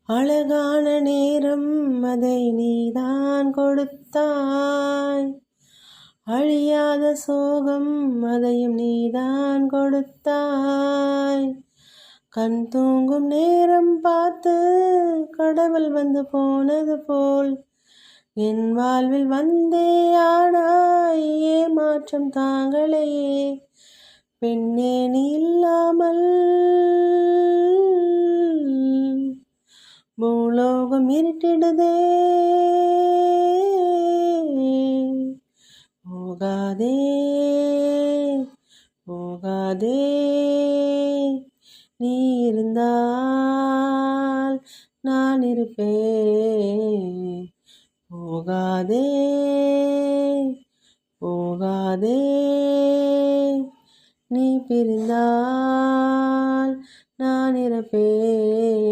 அழகான நேரம் அதை நீதான் கொடுத்தாய். அழியாத சோகம் அதையும் நீதான் கொடுத்தாய். கண் தூங்கும் நேரம் பார்த்து கடவுள் வந்து போனது போல் என் வாழ்வில் வந்தே ஆனாய். ஏமாற்றம் தாங்களையே பெண்ணே நீ இல்லாமல் பூலோகம் இருட்டிடுதே. போகாதே போகாதே நீ இருந்தால் நான் இருப்பேன். போகாதே போகாதே நீ பிரிந்தால் நான் இறப்பேன்.